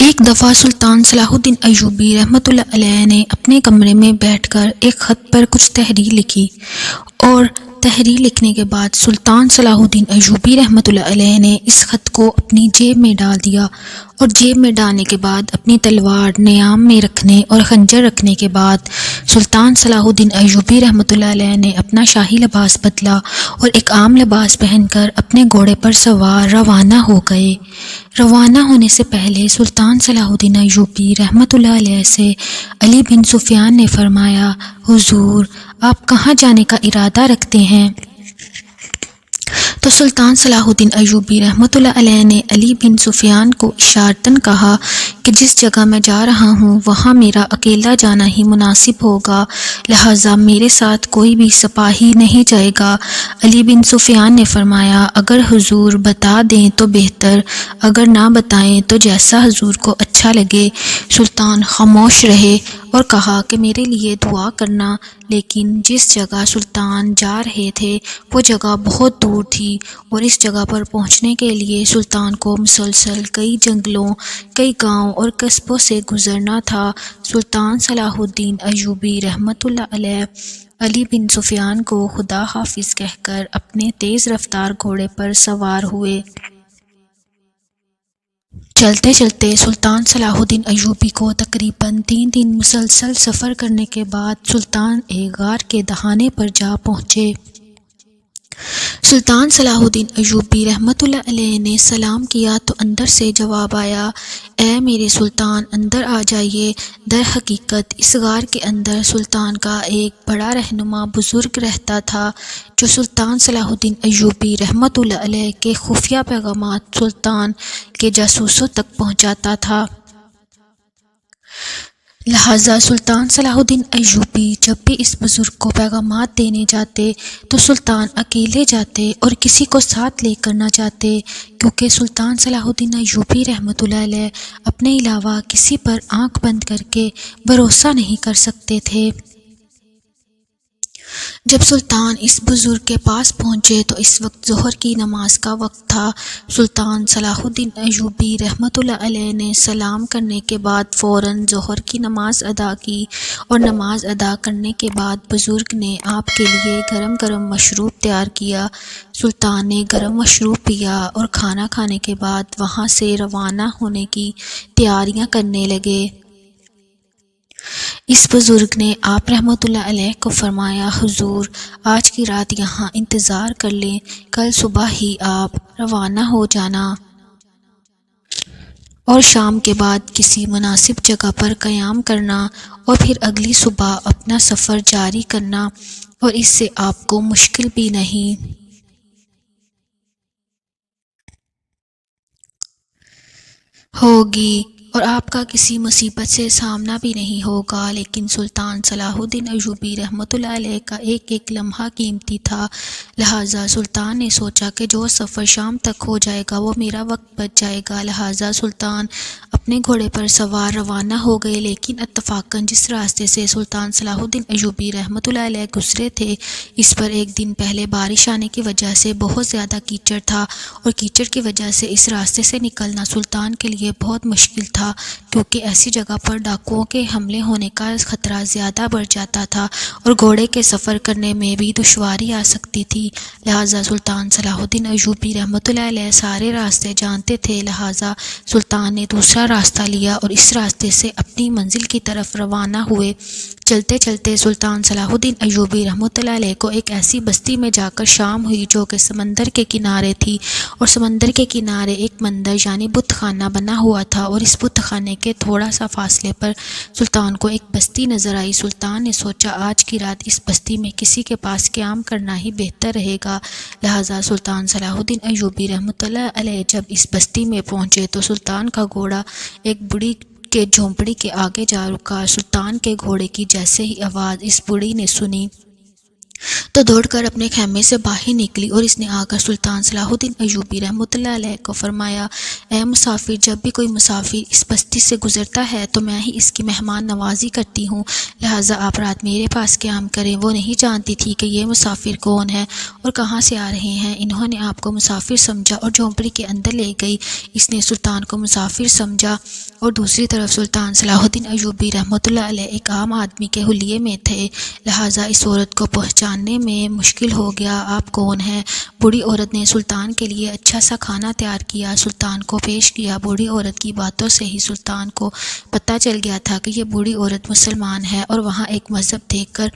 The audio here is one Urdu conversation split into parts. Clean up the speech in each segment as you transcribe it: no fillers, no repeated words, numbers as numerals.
ایک دفعہ سلطان صلاح الدین ایوبی رحمۃ اللہ علیہ نے اپنے کمرے میں بیٹھ کر ایک خط پر کچھ تحریر لکھی اور تحریر لکھنے کے بعد سلطان صلاح الدین ایوبی رحمۃ اللہ علیہ نے اس خط کو اپنی جیب میں ڈال دیا اور جیب میں ڈالنے کے بعد اپنی تلوار نیام میں رکھنے اور خنجر رکھنے کے بعد سلطان صلاح الدین ایوبی رحمۃ اللہ علیہ نے اپنا شاہی لباس بدلا اور ایک عام لباس پہن کر اپنے گھوڑے پر سوار روانہ ہو گئے۔ روانہ ہونے سے پہلے سلطان صلاح الدین ایوبی رحمۃ اللہ علیہ سے علی بن سفیان نے فرمایا، حضور آپ کہاں جانے کا ارادہ رکھتے ہیں؟ تو سلطان صلاح الدین ایوبی رحمۃ اللہ علیہ نے علی بن سفیان کو اشارتاً کہا کہ جس جگہ میں جا رہا ہوں وہاں میرا اکیلا جانا ہی مناسب ہوگا، لہٰذا میرے ساتھ کوئی بھی سپاہی نہیں جائے گا۔ علی بن سفیان نے فرمایا، اگر حضور بتا دیں تو بہتر، اگر نہ بتائیں تو جیسا حضور کو اچھا لگے۔ سلطان خاموش رہے اور کہا کہ میرے لیے دعا کرنا، لیکن جس جگہ سلطان جا رہے تھے وہ جگہ بہت دور تھی اور اس جگہ پر پہنچنے کے لیے سلطان کو مسلسل کئی جنگلوں، کئی گاؤں اور قصبوں سے گزرنا تھا۔ سلطان صلاح الدین ایوبی رحمۃ اللہ علیہ علی بن سفیان کو خدا حافظ کہہ کر اپنے تیز رفتار گھوڑے پر سوار ہوئے۔ چلتے چلتے سلطان صلاح الدین ایوبی کو تقریباً 3 دن مسلسل سفر کرنے کے بعد سلطان ایک غار کے دہانے پر جا پہنچے۔ سلطان صلاح الدین ایوبی رحمۃ اللہ علیہ نے سلام کیا تو اندر سے جواب آیا، اے میرے سلطان اندر آ جائیے۔ در حقیقت اس غار کے اندر سلطان کا ایک بڑا رہنما بزرگ رہتا تھا جو سلطان صلاح الدین ایوبی رحمۃ اللہ علیہ کے خفیہ پیغامات سلطان کے جاسوسوں تک پہنچاتا تھا۔ لہٰذا سلطان صلاح الدین ایوبی جب بھی اس بزرگ کو پیغامات دینے جاتے تو سلطان اکیلے جاتے اور کسی کو ساتھ لے کر نہ جاتے، کیونکہ سلطان صلاح الدین ایوبی رحمۃ اللہ علیہ اپنے علاوہ کسی پر آنکھ بند کر کے بھروسہ نہیں کر سکتے تھے۔ جب سلطان اس بزرگ کے پاس پہنچے تو اس وقت ظہر کی نماز کا وقت تھا۔ سلطان صلاح الدین ایوبی رحمۃ اللہ علیہ نے سلام کرنے کے بعد فوراً ظہر کی نماز ادا کی اور نماز ادا کرنے کے بعد بزرگ نے آپ کے لیے گرم گرم مشروب تیار کیا۔ سلطان نے گرم مشروب پیا اور کھانا کھانے کے بعد وہاں سے روانہ ہونے کی تیاریاں کرنے لگے۔ اس بزرگ نے آپ رحمۃ اللہ علیہ کو فرمایا، حضور آج کی رات یہاں انتظار کر لیں، کل صبح ہی آپ روانہ ہو جانا اور شام کے بعد کسی مناسب جگہ پر قیام کرنا اور پھر اگلی صبح اپنا سفر جاری کرنا، اور اس سے آپ کو مشکل بھی نہیں ہوگی اور آپ کا کسی مصیبت سے سامنا بھی نہیں ہوگا۔ لیکن سلطان صلاح الدین ایوبی رحمۃ اللہ علیہ کا ایک ایک لمحہ قیمتی تھا، لہٰذا سلطان نے سوچا کہ جو سفر شام تک ہو جائے گا وہ میرا وقت بچ جائے گا۔ لہٰذا سلطان اپنے گھوڑے پر سوار روانہ ہو گئے، لیکن اتفاقاً جس راستے سے سلطان صلاح الدین ایوبی رحمۃ اللہ علیہ گزرے تھے اس پر ایک دن پہلے بارش آنے کی وجہ سے بہت زیادہ کیچڑ تھا، اور کیچڑ کی وجہ سے اس راستے سے نکلنا سلطان کے لیے بہت مشکل تھا، کیونکہ ایسی جگہ پر ڈاکوؤں کے حملے ہونے کا خطرہ زیادہ بڑھ جاتا تھا اور گھوڑے کے سفر کرنے میں بھی دشواری آ سکتی تھی۔ لہٰذا سلطان صلاح الدین ایوبی رحمۃ اللہ علیہ سارے راستے جانتے تھے، لہٰذا سلطان نے دوسرا راستہ لیا اور اس راستے سے اپنی منزل کی طرف روانہ ہوئے۔ چلتے چلتے سلطان صلاح الدین ایوبی رحمۃ اللہ علیہ کو ایک ایسی بستی میں جا کر شام ہوئی جو کہ سمندر کے کنارے تھی، اور سمندر کے کنارے ایک مندر یعنی بت خانہ بنا ہوا تھا، اور اس بت خانے کے تھوڑا سا فاصلے پر سلطان کو ایک بستی نظر آئی۔ سلطان نے سوچا آج کی رات اس بستی میں کسی کے پاس قیام کرنا ہی بہتر رہے گا۔ لہٰذا سلطان صلاح الدین ایوبی رحمۃ اللہ علیہ جب اس بستی میں پہنچے تو سلطان کا گھوڑا ایک بڑھی کے جھونپڑی کے آگے جا رکا۔ سلطان کے گھوڑے کی جیسے ہی آواز اس بوڑھی نے سنی تو دوڑ کر اپنے خیمے سے باہر نکلی اور اس نے آ کر سلطان صلاح الدین ایوبی رحمۃ اللہ علیہ کو فرمایا، اے مسافر، جب بھی کوئی مسافر اس بستی سے گزرتا ہے تو میں ہی اس کی مہمان نوازی کرتی ہوں، لہٰذا آپ رات میرے پاس قیام کریں۔ وہ نہیں جانتی تھی کہ یہ مسافر کون ہے اور کہاں سے آ رہے ہیں۔ انہوں نے آپ کو مسافر سمجھا اور جھونپڑی کے اندر لے گئی۔ اس نے سلطان کو مسافر سمجھا اور دوسری طرف سلطان صلاح الدین ایوبی رحمۃ اللہ علیہ ایک عام آدمی کے حلیے میں تھے، لہٰذا اس عورت کو پہچاننے میں مشکل ہو گیا۔ آپ کون ہیں؟ بوڑھی عورت نے سلطان کے لیے اچھا سا کھانا تیار کیا، سلطان کو پیش کیا۔ بوڑھی عورت کی باتوں سے ہی سلطان کو پتہ چل گیا تھا کہ یہ بوڑھی عورت مسلمان ہے، اور وہاں ایک مذہب دیکھ کر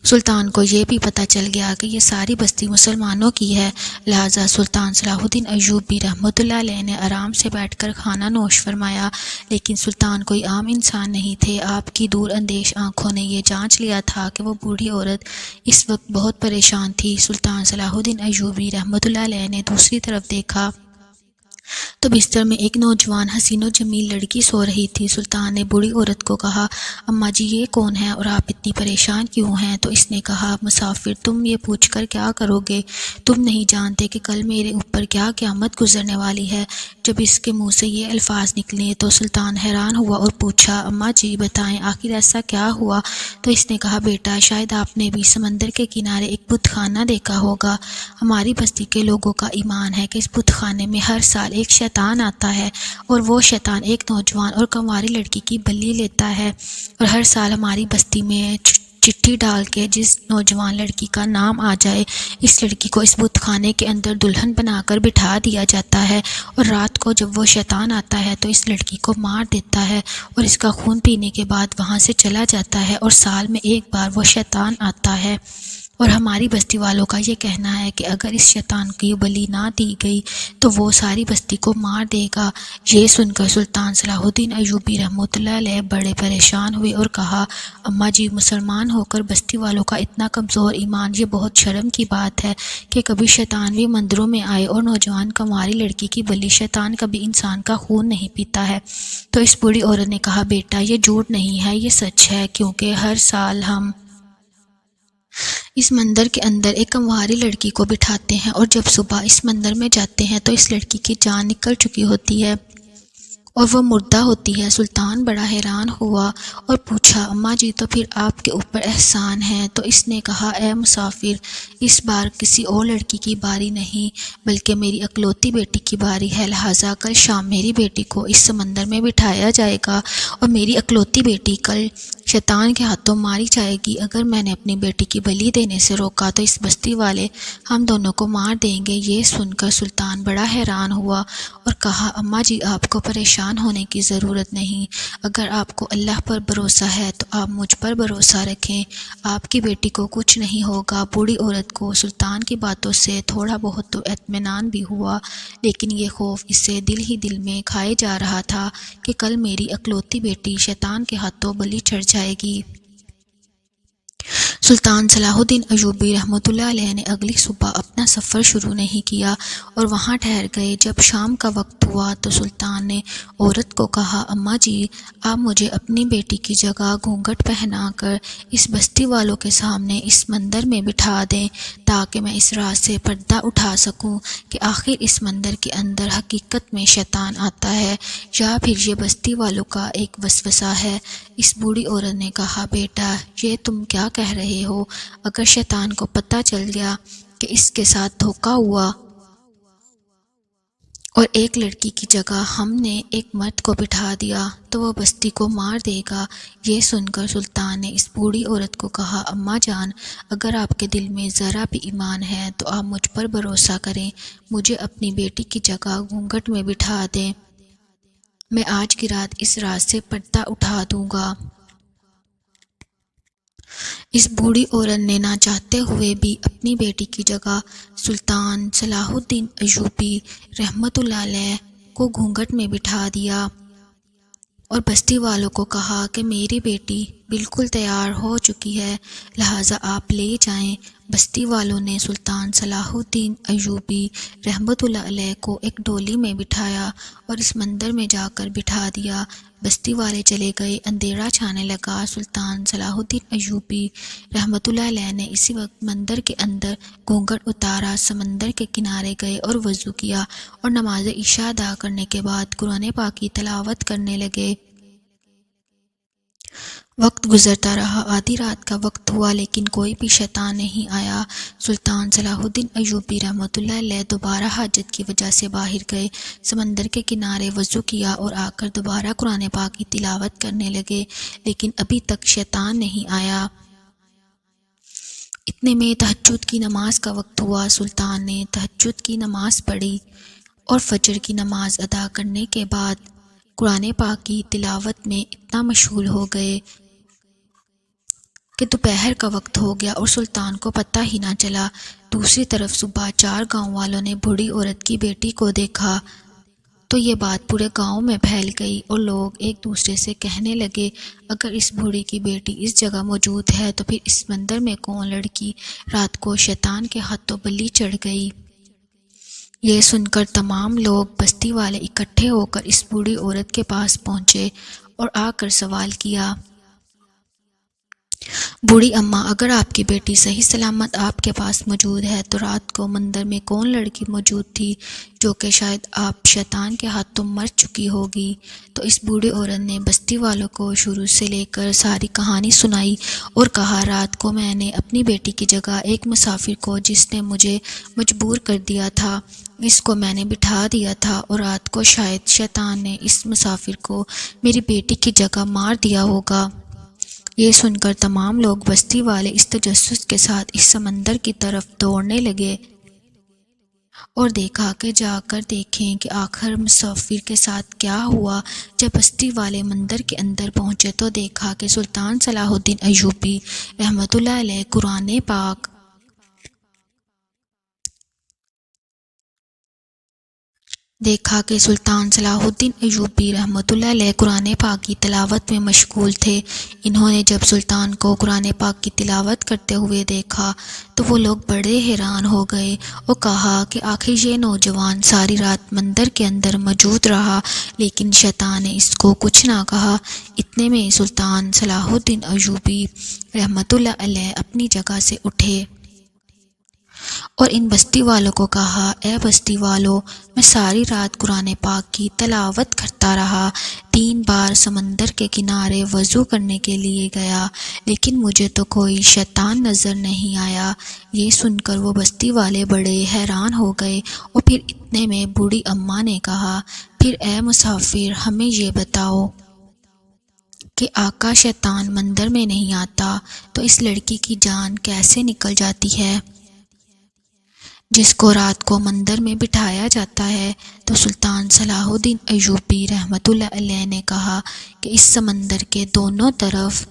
سلطان کو یہ بھی پتہ چل گیا کہ یہ ساری بستی مسلمانوں کی ہے، لہٰذا سلطان صلاح الدین ایوبی رحمۃ اللہ علیہ نے آرام سے بیٹھ کر کھانا نوش فرمایا۔ لیکن سلطان کوئی عام انسان نہیں تھے، آپ کی دور اندیش آنکھوں نے یہ جانچ لیا تھا کہ وہ بوڑھی عورت اس وقت بہت پریشان تھی۔ سلطان صلاح الدین ایوبی رحمۃ اللہ علیہ نے دوسری طرف دیکھا تو بستر میں ایک نوجوان حسین و جمیل لڑکی سو رہی تھی۔ سلطان نے بوڑھی عورت کو کہا، اماں جی یہ کون ہے اور آپ اتنی پریشان کیوں ہیں؟ تو اس نے کہا، مسافر تم یہ پوچھ کر کیا کرو گے؟ تم نہیں جانتے کہ کل میرے اوپر کیا قیامت گزرنے والی ہے۔ جب اس کے منہ سے یہ الفاظ نکلے تو سلطان حیران ہوا اور پوچھا، اماں جی بتائیں آخر ایسا کیا ہوا؟ تو اس نے کہا، بیٹا شاید آپ نے بھی سمندر کے کنارے ایک بت خانہ دیکھا ہوگا۔ ہماری بستی کے لوگوں کا ایمان ہے کہ اس بت خانے میں ہر سال ایک شیطان آتا ہے اور وہ شیطان ایک نوجوان اور کنواری لڑکی کی بلی لیتا ہے، اور ہر سال ہماری بستی میں چٹھی ڈال کے جس نوجوان لڑکی کا نام آ جائے، اس لڑکی کو اس بت خانے کے اندر دلہن بنا کر بٹھا دیا جاتا ہے، اور رات کو جب وہ شیطان آتا ہے تو اس لڑکی کو مار دیتا ہے اور اس کا خون پینے کے بعد وہاں سے چلا جاتا ہے، اور سال میں ایک بار وہ شیطان آتا ہے۔ اور ہماری بستی والوں کا یہ کہنا ہے کہ اگر اس شیطان کی بلی نہ دی گئی تو وہ ساری بستی کو مار دے گا۔ یہ سن کر سلطان صلاح الدین ایوبی رحمۃ اللہ علیہ بڑے پریشان ہوئے اور کہا، اماں جی مسلمان ہو کر بستی والوں کا اتنا کمزور ایمان، یہ بہت شرم کی بات ہے کہ کبھی شیطان بھی مندروں میں آئے اور نوجوان کنواری لڑکی کی بلی۔ شیطان کبھی انسان کا خون نہیں پیتا ہے۔ تو اس بوڑھی عورت نے کہا، بیٹا یہ جھوٹ نہیں ہے، یہ سچ ہے، کیونکہ ہر سال ہم اس مندر کے اندر ایک کنواری لڑکی کو بٹھاتے ہیں، اور جب صبح اس مندر میں جاتے ہیں تو اس لڑکی کی جان نکل چکی ہوتی ہے اور وہ مردہ ہوتی ہے۔ سلطان بڑا حیران ہوا اور پوچھا، اماں جی تو پھر آپ کے اوپر احسان ہے؟ تو اس نے کہا، اے مسافر، اس بار کسی اور لڑکی کی باری نہیں بلکہ میری اکلوتی بیٹی کی باری ہے، لہٰذا کل شام میری بیٹی کو اس سمندر میں بٹھایا جائے گا اور میری اکلوتی بیٹی کل شیطان کے ہاتھوں ماری جائے گی۔ اگر میں نے اپنی بیٹی کی بلی دینے سے روکا تو اس بستی والے ہم دونوں کو مار دیں گے۔ یہ سن کر سلطان بڑا حیران ہوا اور کہا، اماں جی آپ کو پریشان ہونے کی ضرورت نہیں، اگر آپ کو اللہ پر بھروسہ ہے تو آپ مجھ پر بھروسہ رکھیں، آپ کی بیٹی کو کچھ نہیں ہوگا۔ بوڑھی عورت کو سلطان کی باتوں سے تھوڑا بہت تو اطمینان بھی ہوا، لیکن یہ خوف اسے دل ہی دل میں کھائے جا رہا تھا کہ کل میری اکلوتی بیٹی شیطان کے ہاتھوں بلی چڑھ جائے گی۔ سلطان صلاح الدین ایوبی رحمۃ اللہ علیہ نے اگلی صبح اپنا سفر شروع نہیں کیا اور وہاں ٹھہر گئے۔ جب شام کا وقت ہوا تو سلطان نے عورت کو کہا، اماں جی آپ مجھے اپنی بیٹی کی جگہ گھونگھٹ پہنا کر اس بستی والوں کے سامنے اس مندر میں بٹھا دیں تاکہ میں اس راز سے پردہ اٹھا سکوں کہ آخر اس مندر کے اندر حقیقت میں شیطان آتا ہے یا پھر یہ بستی والوں کا ایک وسوسہ ہے۔ اس بوڑھی عورت نے کہا، بیٹا یہ تم کیا کہہ رہے ہو؟ اگر شیطان کو پتہ چل گیا کہ اس کے ساتھ دھوکہ ہوا اور ایک لڑکی کی جگہ ہم نے ایک مرد کو بٹھا دیا تو وہ بستی کو مار دے گا۔ یہ سن کر سلطان نے اس بوڑھی عورت کو کہا، اماں جان اگر آپ کے دل میں ذرا بھی ایمان ہے تو آپ مجھ پر بھروسہ کریں، مجھے اپنی بیٹی کی جگہ گھونگھٹ میں بٹھا دیں، میں آج کی رات اس راز سے پردہ اٹھا دوں گا۔ اس بوڑھی عورت نے نہ چاہتے ہوئے بھی اپنی بیٹی کی جگہ سلطان صلاح الدین ایوبی رحمۃ اللہ علیہ کو گھونگھٹ میں بٹھا دیا اور بستی والوں کو کہا کہ میری بیٹی بالکل تیار ہو چکی ہے، لہٰذا آپ لے جائیں۔ بستی والوں نے سلطان صلاح الدین ایوبی رحمۃ اللہ علیہ کو ایک ڈولی میں بٹھایا اور اس مندر میں جا کر بٹھا دیا۔ بستی والے چلے گئے، اندھیرا چھانے لگا۔ سلطان صلاح الدین ایوبی رحمۃ اللہ علیہ نے اسی وقت مندر کے اندر گھونگھٹ اتارا، سمندر کے کنارے گئے اور وضو کیا اور نماز عشاء ادا کرنے کے بعد قرآن پاک کی تلاوت کرنے لگے۔ وقت گزرتا رہا، آدھی رات کا وقت ہوا لیکن کوئی بھی شیطان نہیں آیا۔ سلطان صلاح الدین ایوبی رحمۃ اللہ علیہ دوبارہ حاجت کی وجہ سے باہر گئے، سمندر کے کنارے وضو کیا اور آ کر دوبارہ قرآن پاک کی تلاوت کرنے لگے، لیکن ابھی تک شیطان نہیں آیا۔ اتنے میں تہجد کی نماز کا وقت ہوا۔ سلطان نے تہجد کی نماز پڑھی اور فجر کی نماز ادا کرنے کے بعد قرآن پاک کی تلاوت میں اتنا مشغول ہو گئے کہ دوپہر کا وقت ہو گیا اور سلطان کو پتہ ہی نہ چلا۔ دوسری طرف صبح 4 گاؤں والوں نے بوڑھی عورت کی بیٹی کو دیکھا تو یہ بات پورے گاؤں میں پھیل گئی اور لوگ ایک دوسرے سے کہنے لگے، اگر اس بوڑھی کی بیٹی اس جگہ موجود ہے تو پھر اس مندر میں کون لڑکی رات کو شیطان کے ہاتھوں بلی چڑھ گئی؟ یہ سن کر تمام لوگ بستی والے اکٹھے ہو کر اس بوڑھی عورت کے پاس پہنچے اور آ کر سوال کیا، بوڑھی اماں، اگر آپ کی بیٹی صحیح سلامت آپ کے پاس موجود ہے تو رات کو مندر میں کون لڑکی موجود تھی جو کہ شاید آپ شیطان کے ہاتھوں مر چکی ہوگی؟ تو اس بوڑھی عورت نے بستی والوں کو شروع سے لے کر ساری کہانی سنائی اور کہا، رات کو میں نے اپنی بیٹی کی جگہ ایک مسافر کو، جس نے مجھے مجبور کر دیا تھا، اس کو میں نے بٹھا دیا تھا اور رات کو شاید شیطان نے اس مسافر کو میری بیٹی کی جگہ مار دیا ہوگا۔ یہ سن کر تمام لوگ بستی والے اس تجسس کے ساتھ اس سمندر کی طرف دوڑنے لگے اور دیکھا کہ جا کر دیکھیں کہ آخر مسافر کے ساتھ کیا ہوا۔ جب بستی والے مندر کے اندر پہنچے تو دیکھا کہ سلطان صلاح الدین ایوبی رحمۃ اللہ علیہ قرآن پاک سلطان صلاح الدین ایوبی رحمۃ اللہ علیہ قرآن پاک کی تلاوت میں مشغول تھے۔ انہوں نے جب سلطان کو قرآن پاک کی تلاوت کرتے ہوئے دیکھا تو وہ لوگ بڑے حیران ہو گئے اور کہا کہ آخر یہ نوجوان ساری رات مندر کے اندر موجود رہا لیکن شیطان نے اس کو کچھ نہ کہا۔ اتنے میں سلطان صلاح الدین ایوبی رحمۃ اللہ علیہ اپنی جگہ سے اٹھے اور ان بستی والوں کو کہا، اے بستی والوں، میں ساری رات قرآن پاک کی تلاوت کرتا رہا، 3 بار سمندر کے کنارے وضو کرنے کے لیے گیا لیکن مجھے تو کوئی شیطان نظر نہیں آیا۔ یہ سن کر وہ بستی والے بڑے حیران ہو گئے اور پھر اتنے میں بوڑھی اماں نے کہا، پھر اے مسافر، ہمیں یہ بتاؤ کہ آقا شیطان مندر میں نہیں آتا تو اس لڑکی کی جان کیسے نکل جاتی ہے جس کو رات کو مندر میں بٹھایا جاتا ہے؟ تو سلطان صلاح الدین ایوبی رحمۃ اللہ علیہ نے کہا کہ اس سمندر کے دونوں طرف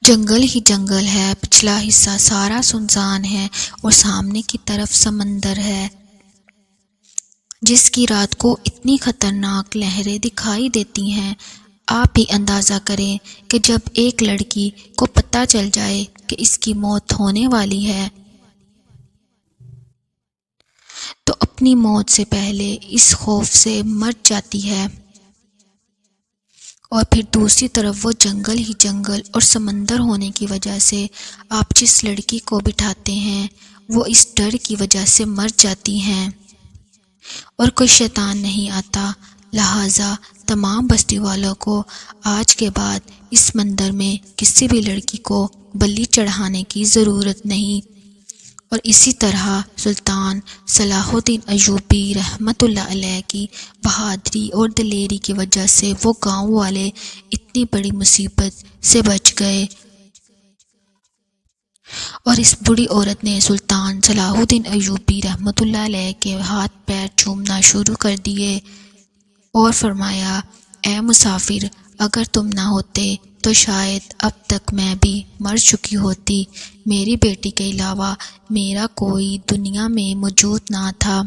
جنگل ہی جنگل ہے، پچھلا حصہ سارا سنسان ہے اور سامنے کی طرف سمندر ہے جس کی رات کو اتنی خطرناک لہریں دکھائی دیتی ہیں۔ آپ ہی اندازہ کریں کہ جب ایک لڑکی کو پتہ چل جائے کہ اس کی موت ہونے والی ہے تو اپنی موت سے پہلے اس خوف سے مر جاتی ہے، اور پھر دوسری طرف وہ جنگل ہی جنگل اور سمندر ہونے کی وجہ سے آپ جس لڑکی کو بٹھاتے ہیں وہ اس ڈر کی وجہ سے مر جاتی ہیں اور کوئی شیطان نہیں آتا۔ لہٰذا تمام بستی والوں کو آج کے بعد اس مندر میں کسی بھی لڑکی کو بلی چڑھانے کی ضرورت نہیں۔ اور اسی طرح سلطان صلاح الدین ایوبی رحمۃ اللہ علیہ کی بہادری اور دلیری کی وجہ سے وہ گاؤں والے اتنی بڑی مصیبت سے بچ گئے اور اس بڑی عورت نے سلطان صلاح الدین ایوبی رحمۃ اللہ علیہ کے ہاتھ پیر چومنا شروع کر دیے اور فرمایا، اے مسافر، اگر تم نہ ہوتے تو شاید اب تک میں بھی مر چکی ہوتی، میری بیٹی کے علاوہ میرا کوئی دنیا میں موجود نہ تھا،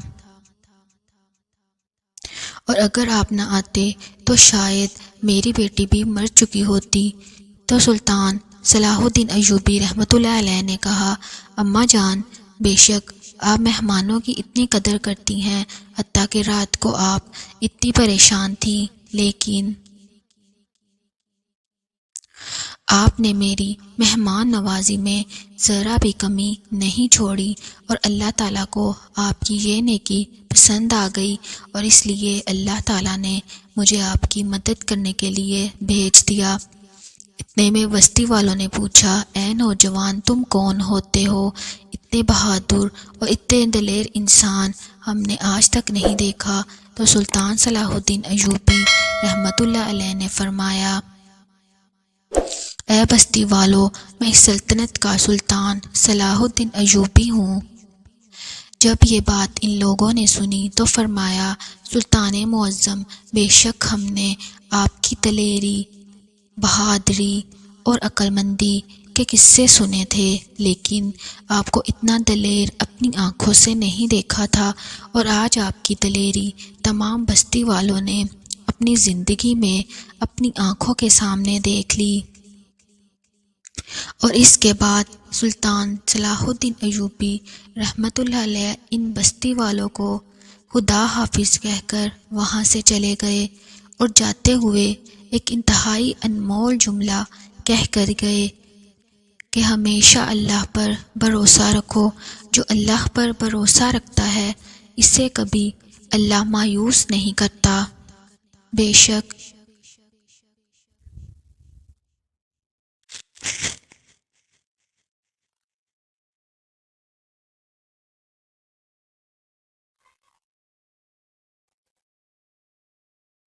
اور اگر آپ نہ آتے تو شاید میری بیٹی بھی مر چکی ہوتی۔ تو سلطان صلاح الدین ایوبی رحمۃ اللہ علیہ نے کہا، اماں جان، بے شک آپ مہمانوں کی اتنی قدر کرتی ہیں، حتیٰ کہ رات کو آپ اتنی پریشان تھیں، لیکن آپ نے میری مہمان نوازی میں ذرا بھی کمی نہیں چھوڑی، اور اللہ تعالیٰ کو آپ کی یہ نیکی پسند آ گئی، اور اس لیے اللہ تعالیٰ نے مجھے آپ کی مدد کرنے کے لیے بھیج دیا۔ اتنے میں بستی والوں نے پوچھا، اے نوجوان، تم کون ہوتے ہو؟ اتنے بہادر اور اتنے دلیر انسان ہم نے آج تک نہیں دیکھا۔ تو سلطان صلاح الدین ایوبی رحمۃ اللہ علیہ نے فرمایا، اے بستی والو، میں اس سلطنت کا سلطان صلاح الدین ایوبی ہوں۔ جب یہ بات ان لوگوں نے سنی تو فرمایا، سلطان معظم، بے شک ہم نے آپ کی دلیری، بہادری اور عقل مندی کے قصے سنے تھے، لیکن آپ کو اتنا دلیر اپنی آنکھوں سے نہیں دیکھا تھا، اور آج آپ کی دلیری تمام بستی والوں نے اپنی زندگی میں اپنی آنکھوں کے سامنے دیکھ لی۔ اور اس کے بعد سلطان صلاح الدین ایوبی رحمۃ اللہ علیہ ان بستی والوں کو خدا حافظ کہہ کر وہاں سے چلے گئے، اور جاتے ہوئے ایک انتہائی انمول جملہ کہہ کر گئے کہ ہمیشہ اللہ پر بھروسہ رکھو، جو اللہ پر بھروسہ رکھتا ہے اسے کبھی اللہ مایوس نہیں کرتا۔ بے شک